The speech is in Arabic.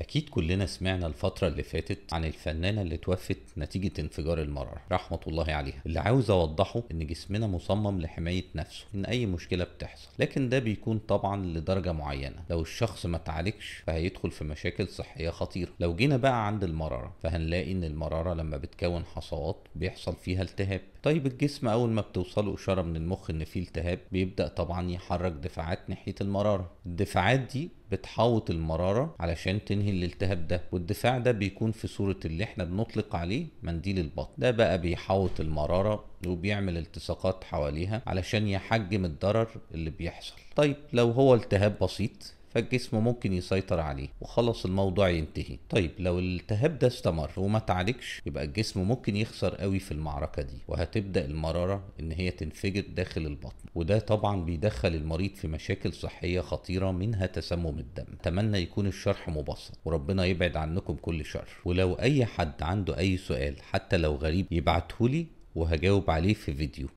أكيد كلنا سمعنا الفترة اللي فاتت عن الفنانة اللي توفت نتيجة انفجار المرارة رحمة الله عليها. اللي عاوز أوضحه إن جسمنا مصمم لحماية نفسه من أي مشكلة بتحصل، لكن ده بيكون طبعا لدرجة معينة. لو الشخص ما تعالجش فهيدخل في مشاكل صحية خطيرة. لو جينا بقى عند المرارة فهنلاقي إن المرارة لما بتكون حصوات بيحصل فيها التهاب. طيب الجسم أول ما بتوصله إشارة من المخ إن فيه التهاب بيبدأ طبعا يحرك دفاعات ناحية المرارة. الدفاعات دي بتحوط المرارة علشان تنهي الالتهاب ده، والدفاع ده بيكون في صورة اللي احنا بنطلق عليه منديل البطن. ده بقى بيحوط المرارة وبيعمل التصاقات حواليها علشان يحجم الضرر اللي بيحصل. طيب لو هو التهاب بسيط فالجسم ممكن يسيطر عليه وخلص الموضوع ينتهي. طيب لو الالتهاب ده استمر وما تعالجش يبقى الجسم ممكن يخسر قوي في المعركة دي، وهتبدأ المرارة ان هي تنفجر داخل البطن، وده طبعا بيدخل المريض في مشاكل صحية خطيرة منها تسمم الدم. اتمنى يكون الشرح مبسط وربنا يبعد عنكم كل شر. ولو اي حد عنده اي سؤال حتى لو غريب يبعتهولي وهجاوب عليه في فيديو.